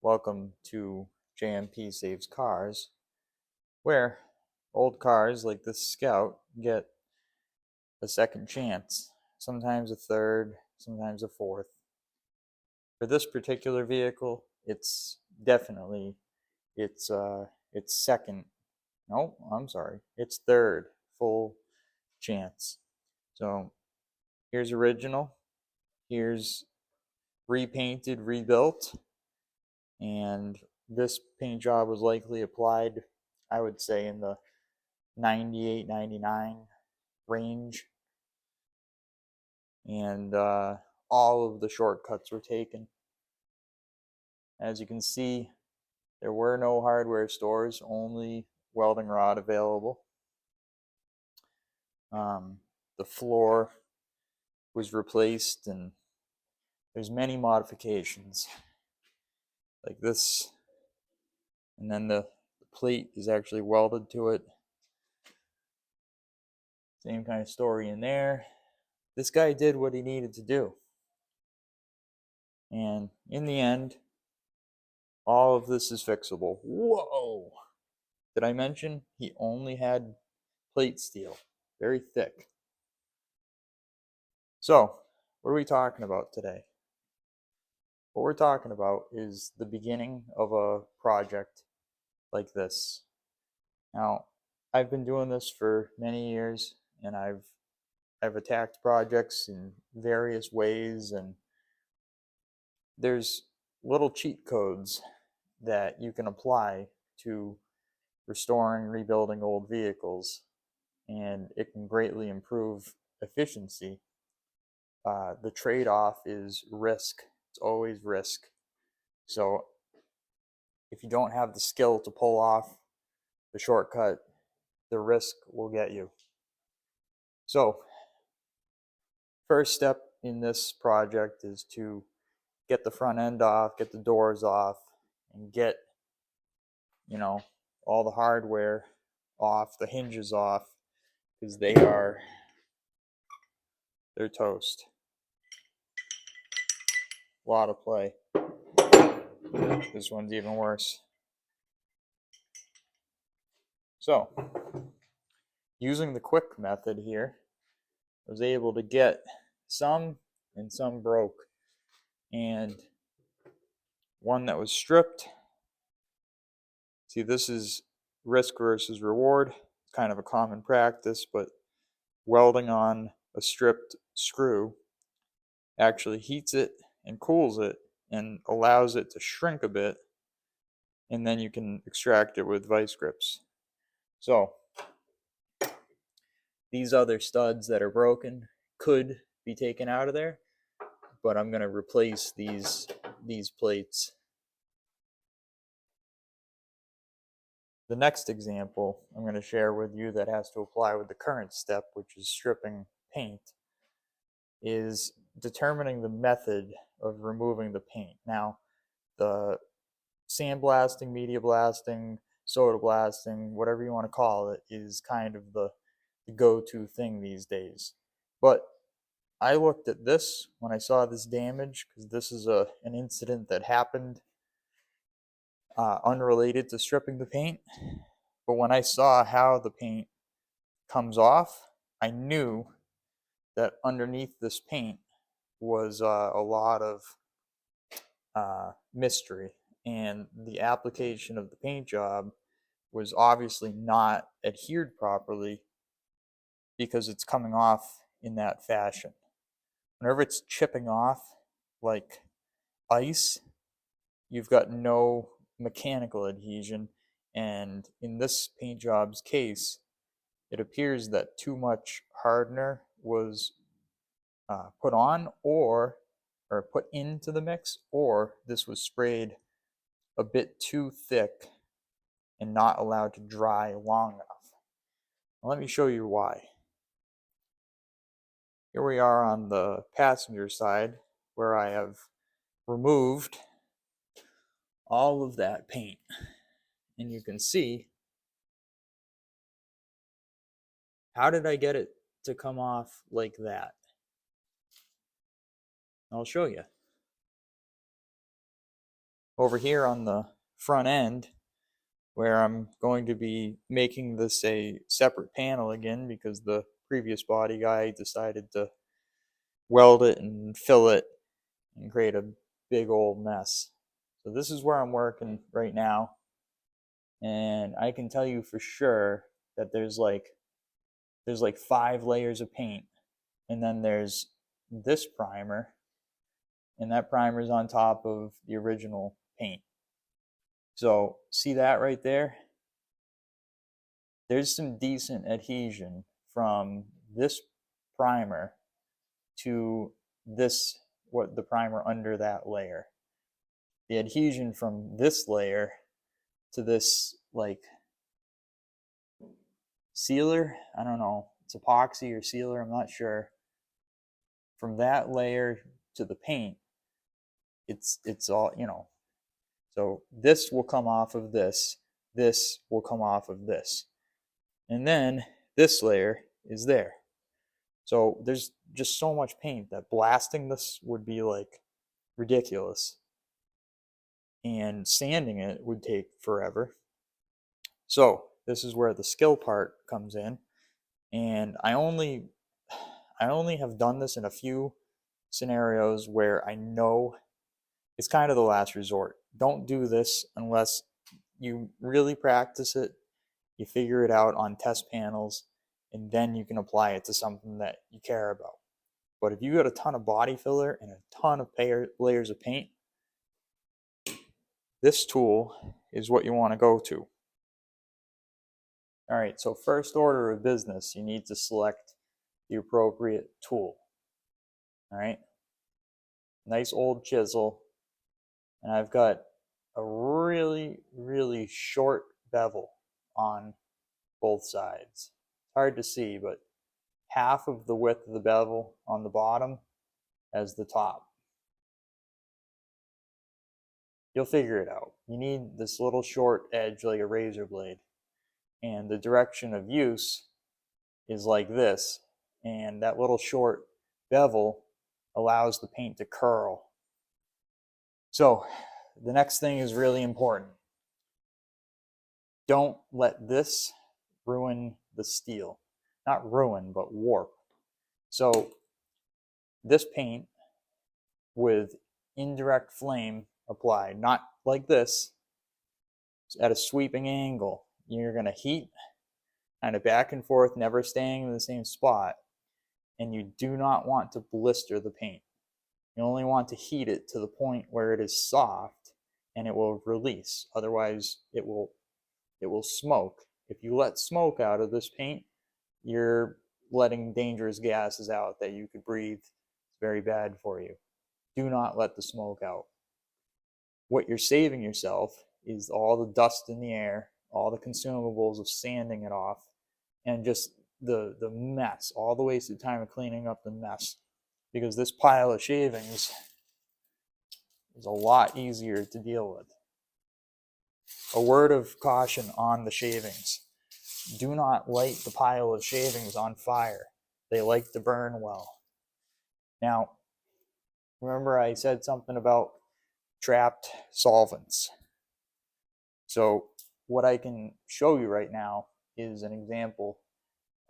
Welcome to JMP Saves Cars, where old cars like this Scout get a second chance, sometimes a third, sometimes a fourth. For this particular vehicle, it's definitely its second. No, I'm sorry, its third full chance. So here's original, here's repainted, rebuilt, and this paint job was likely applied, I would say, in the 98, 99 range, and all of the shortcuts were taken. As you can see, there were no hardware stores, only welding rod available. The floor was replaced, and there's many modifications like this, and then the plate is actually welded to it. Same kind of story in there. This guy did what he needed to do, and in the end, all of this is fixable. Whoa! Did I mention he only had plate steel? Very thick. So, what are we talking about today? What we're talking about is the beginning of a project like this. Now, I've been doing this for many years, and I've attacked projects in various ways, and there's little cheat codes that you can apply to restoring, rebuilding old vehicles, and it can greatly improve efficiency. The trade-off is risk. It's always risk. So if you don't have the skill to pull off the shortcut, the risk will get you. So first step in this project is to get the front end off, get the doors off, and get, all the hardware off, the hinges off, because they're toast. A lot of play. This one's even worse. So, using the quick method here, I was able to get some, and some broke. And one that was stripped. See, this is risk versus reward. Kind of a common practice, but welding on a stripped screw actually heats it and cools it and allows it to shrink a bit, and then you can extract it with vice grips. So these other studs that are broken could be taken out of there, but I'm going to replace these plates. The next example I'm going to share with you that has to apply with the current step, which is stripping paint, is determining the method of removing the paint. Now, the sandblasting, media blasting, soda blasting, whatever you want to call it, is kind of the go-to thing these days. But I looked at this when I saw this damage, because this is an incident that happened unrelated to stripping the paint. But when I saw how the paint comes off, I knew that underneath this paint was a lot of mystery, and the application of the paint job was obviously not adhered properly because it's coming off in that fashion. Whenever it's chipping off like ice, you've got no mechanical adhesion, and in this paint job's case, it appears that too much hardener was put on or put into the mix, or this was sprayed a bit too thick and not allowed to dry long enough. Now, let me show you why. Here we are on the passenger side, where I have removed all of that paint, and you can see, how did I get it to come off like that? I'll show you. over here on the front end, where I'm going to be making this a separate panel again because the previous body guy decided to weld it and fill it and create a big old mess. So this is where I'm working right now, and I can tell you for sure that there's like 5 layers of paint, and then there's this primer, and that primer is on top of the original paint. So see that right there? There's some decent adhesion from this primer to this, what the primer under that layer. The adhesion from this layer to this like sealer, I don't know, it's epoxy or sealer, I'm not sure. From that layer to the paint, it's all, you know. So this will come off of this will come off of this. And then this layer is there. So there's just so much paint that blasting this would be like ridiculous. And sanding it would take forever. So this is where the skill part comes in. And I only have done this in a few scenarios where I know it's kind of the last resort. Don't do this unless you really practice it, you figure it out on test panels, and then you can apply it to something that you care about. But if you got a ton of body filler and a ton of layers of paint, this tool is what you want to go to. All right, so first order of business, you need to select the appropriate tool. All right, nice old chisel, and I've got a really short bevel on both sides. It's hard to see, but half of the width of the bevel on the bottom as the top. You'll figure it out. You need this little short edge like a razor blade, and the direction of use is like this, and that little short bevel allows the paint to curl. So the next thing is really important. Don't let this ruin the steel. Not ruin, but warp. So this paint with indirect flame applied, not like this, at a sweeping angle. You're going to heat kind of back and forth, never staying in the same spot, and you do not want to blister the paint. You only want to heat it to the point where it is soft and it will release. Otherwise, it will smoke. If you let smoke out of this paint, you're letting dangerous gases out that you could breathe. It's very bad for you. Do not let the smoke out. What you're saving yourself is all the dust in the air, all the consumables of sanding it off, and just the mess, all the wasted time of cleaning up the mess. Because this pile of shavings is a lot easier to deal with. A word of caution on the shavings. Do not light the pile of shavings on fire. They like to burn well. Now, remember I said something about trapped solvents. So what I can show you right now is an example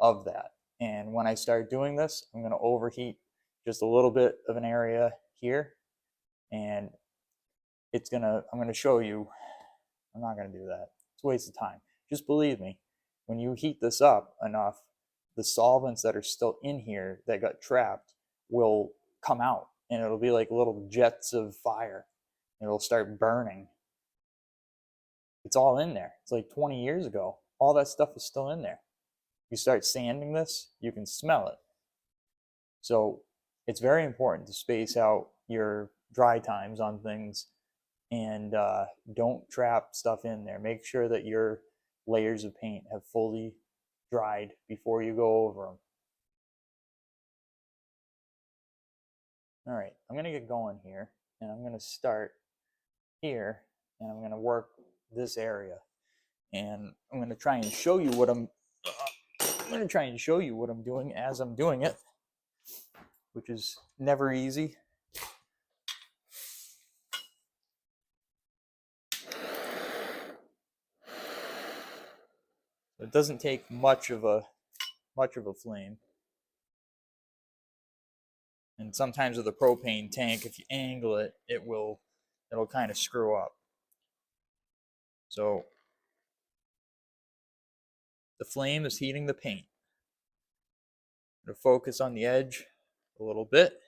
of that. And when I start doing this, I'm going to overheat just a little bit of an area here, and I'm going to show you. I'm not going to do that. It's a waste of time. Just believe me, when you heat this up enough, the solvents that are still in here that got trapped will come out, and it'll be like little jets of fire. It'll start burning. It's all in there. It's like 20 years ago. All that stuff is still in there. You start sanding this, you can smell it. So it's very important to space out your dry times on things, and don't trap stuff in there. Make sure that your layers of paint have fully dried before you go over them. All right, I'm going to get going here, and I'm going to start here, and I'm going to work this area, and I'm going to try and show you what I'm doing as I'm doing it, which is never easy. It doesn't take much of a flame. And sometimes with a propane tank, if you angle it, it'll kind of screw up. So the flame is heating the paint. I'm going to focus on the edge a little bit.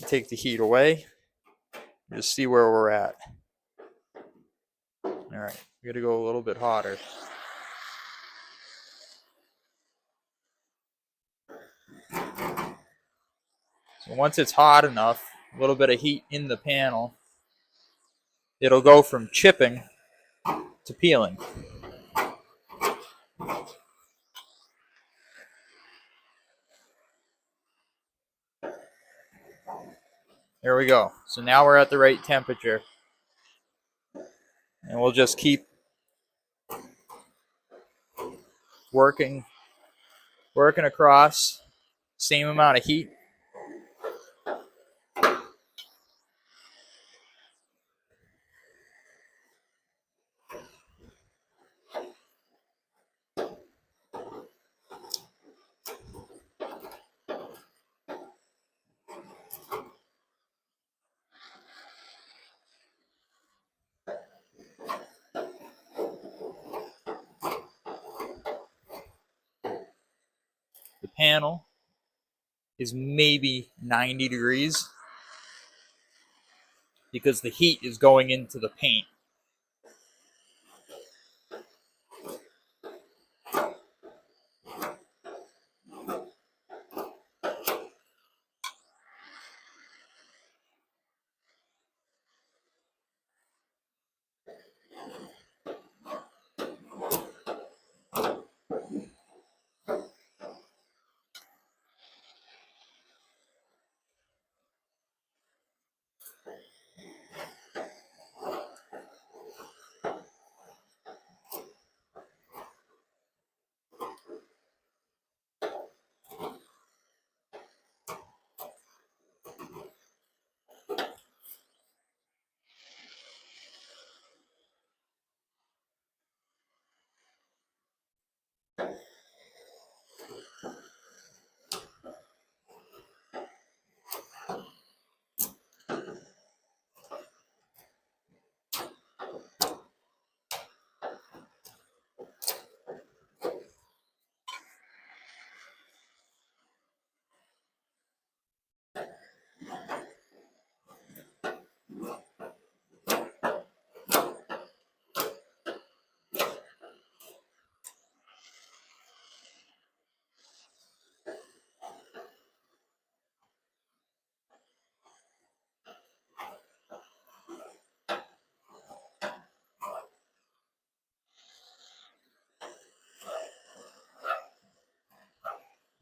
Take the heat away. Just see where we're at. All right, we got to go a little bit hotter. So once it's hot enough, a little bit of heat in the panel, it'll go from chipping to peeling. There we go. So now we're at the right temperature. And we'll just keep working across, same amount of heat. The panel is maybe 90 degrees because the heat is going into the paint.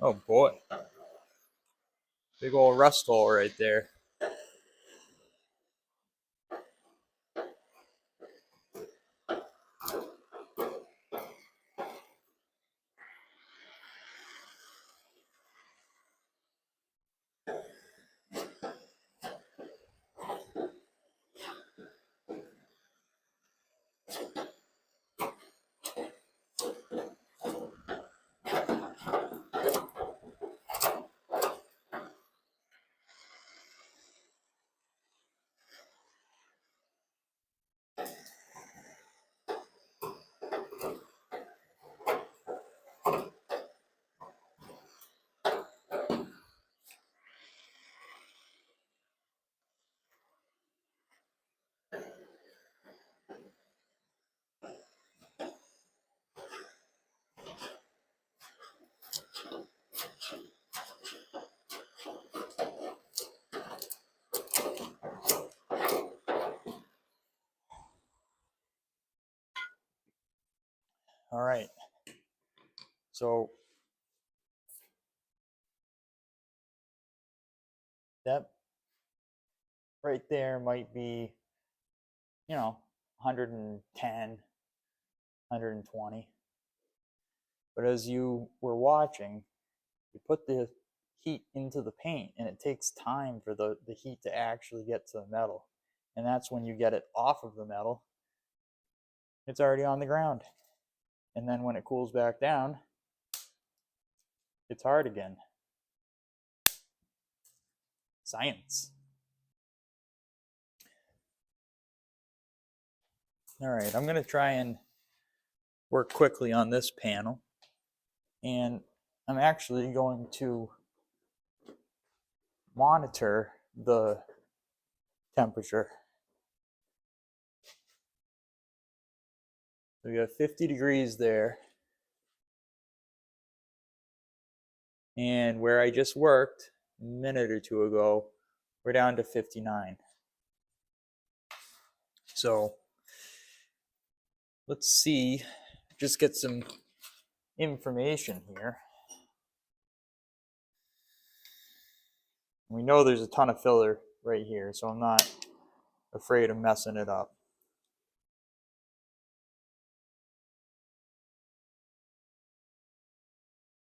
Oh boy. Big old rust hole right there. All right. So that right there might be, 110, 120. But as you were watching, you put the heat into the paint and it takes time for the heat to actually get to the metal. And that's when you get it off of the metal, it's already on the ground. And then when it cools back down, it's hard again. Science. All right, I'm going to try and work quickly on this panel. And I'm actually going to monitor the temperature. So we have 50 degrees there. And where I just worked a minute or two ago, we're down to 59. So let's see, just get some information here. We know there's a ton of filler right here, so I'm not afraid of messing it up.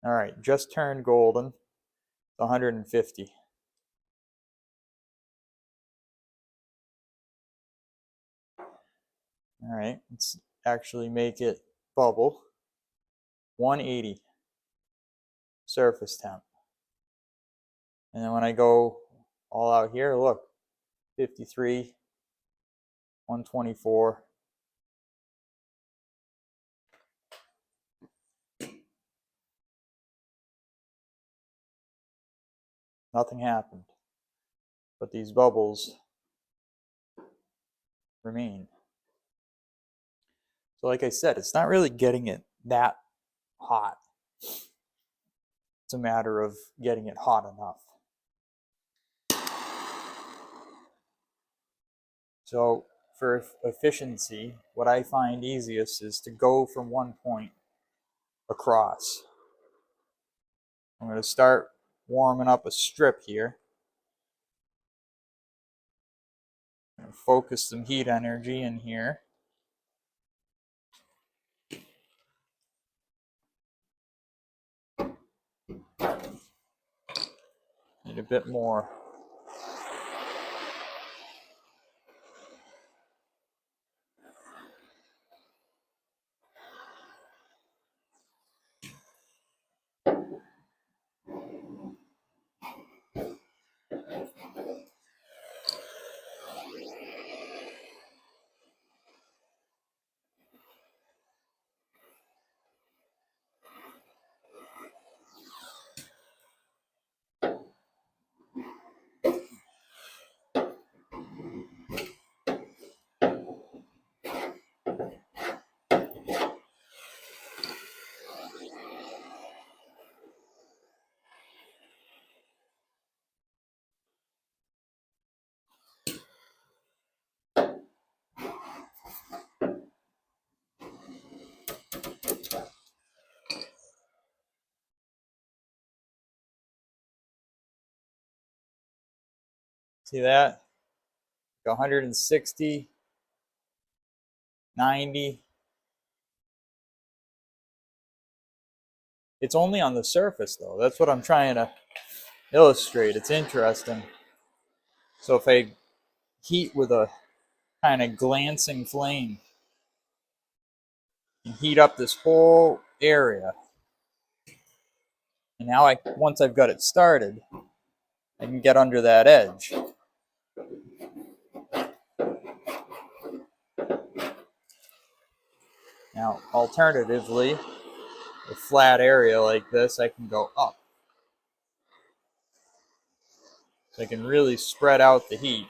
All right, just turned golden. It's 150. All right, let's actually make it bubble. 180 surface temp. And then when I go all out here, look, 53, 124. Nothing happened. But these bubbles remain. So like I said, it's not really getting it that hot. It's a matter of getting it hot enough. So for efficiency, what I find easiest is to go from one point across. I'm going to start warming up a strip here. Focus some heat energy in here. Need a bit more. See that? 160, 90. It's only on the surface though. That's what I'm trying to illustrate. It's interesting. So if I heat with a kind of glancing flame and heat up this whole area, and now once I've got it started, I can get under that edge. Now, alternatively, a flat area like this, I can go up. So I can really spread out the heat.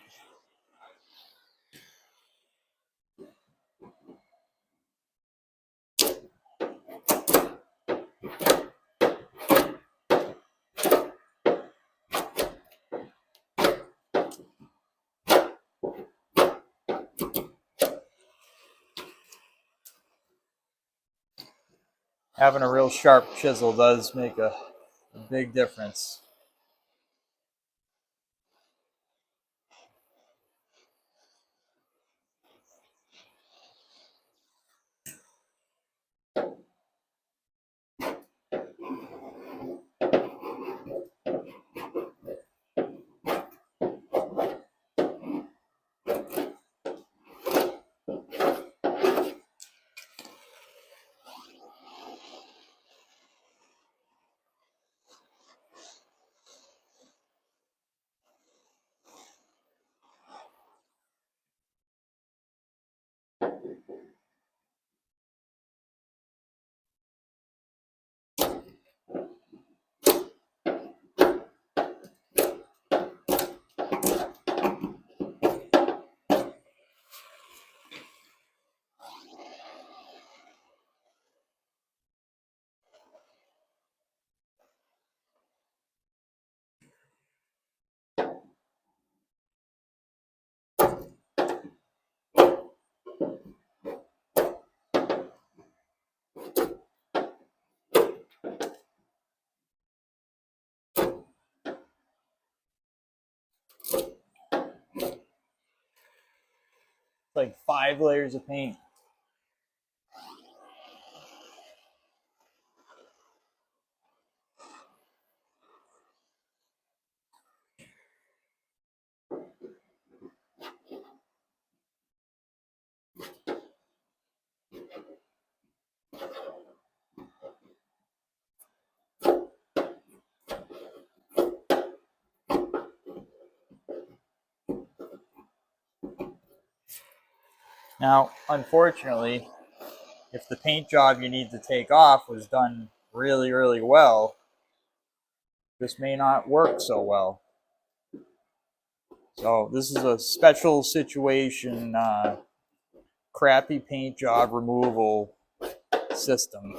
Having a real sharp chisel does make a big difference. It's like 5 layers of paint. Now, unfortunately, if the paint job you need to take off was done really, really well, this may not work so well. So this is a special situation, crappy paint job removal system.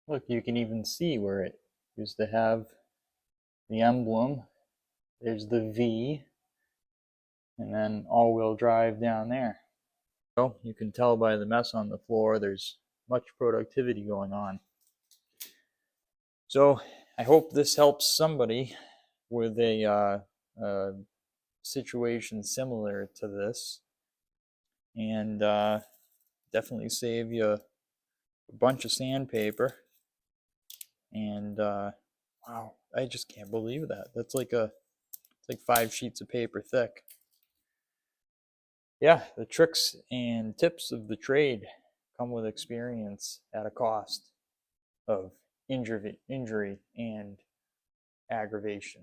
Look, you can even see where it used to have the emblem. There's the V, and then all-wheel drive down there. So you can tell by the mess on the floor, there's much productivity going on. So I hope this helps somebody with a situation similar to this, and definitely save you a bunch of sandpaper. And wow, I just can't believe that. That's like it's like 5 sheets of paper thick. Yeah, the tricks and tips of the trade come with experience at a cost of injury and aggravation.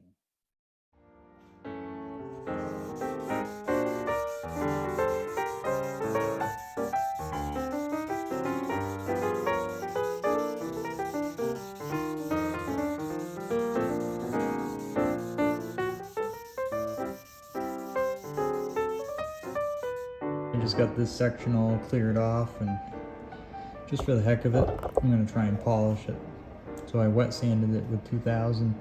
I just got this section all cleared off, and just for the heck of it, I'm going to try and polish it. So I wet sanded it with 2000,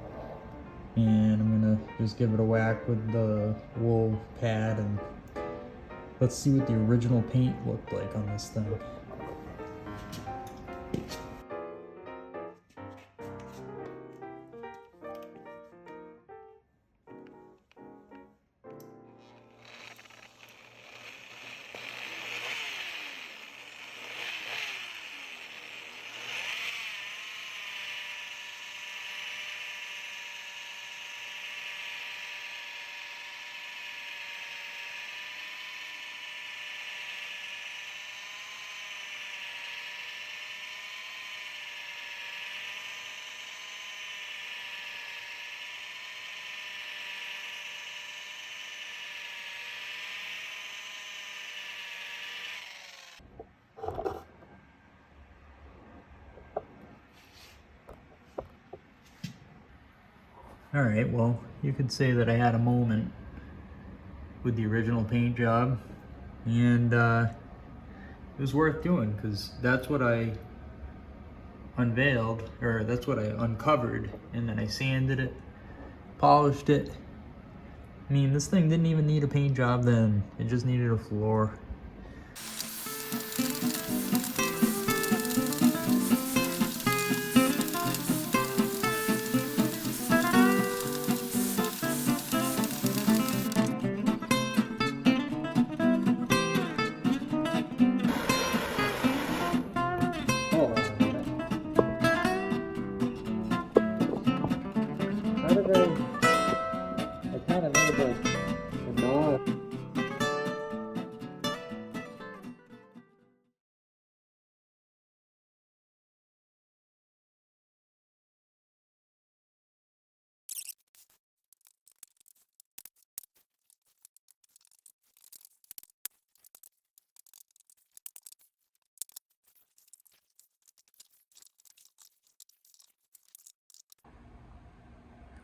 and I'm going to just give it a whack with the wool pad, and let's see what the original paint looked like on this thing. Alright, well, you could say that I had a moment with the original paint job, and it was worth doing, because that's what I unveiled, or that's what I uncovered, and then I sanded it, polished it. I mean, this thing didn't even need a paint job then, it just needed a floor. I kind of made the noone.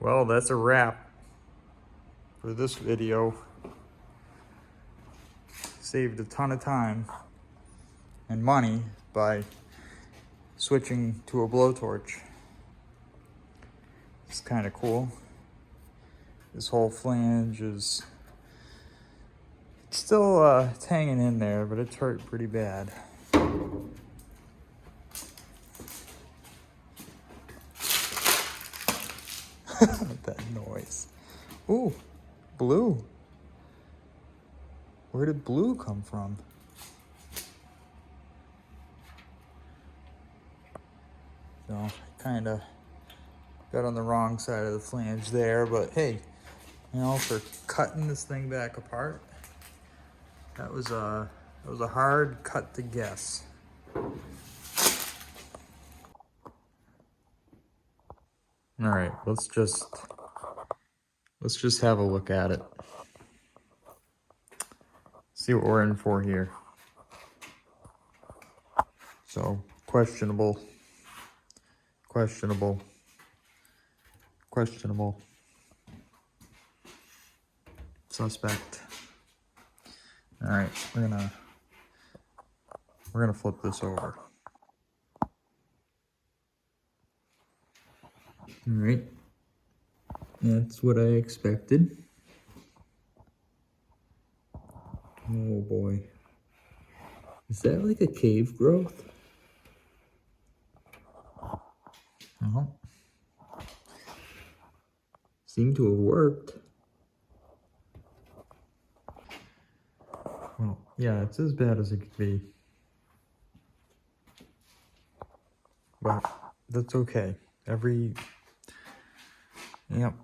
Well, that's a wrap for this video. Saved a ton of time and money by switching to a blowtorch. It's kind of cool. This whole flange is still it's hanging in there, but it's hurt pretty bad. That noise. Ooh, blue. Where did blue come from? So I kind of got on the wrong side of the flange there, but hey, you know, for cutting this thing back apart, that was a hard cut to guess. All right, let's just have a look at it. See what we're in for here. So, questionable, questionable, questionable, suspect. All right, we're gonna flip this over. All right, that's what I expected. Oh boy. Is that like a cave growth? Oh. Seemed to have worked. Well, yeah, it's as bad as it could be. But that's okay. Yep.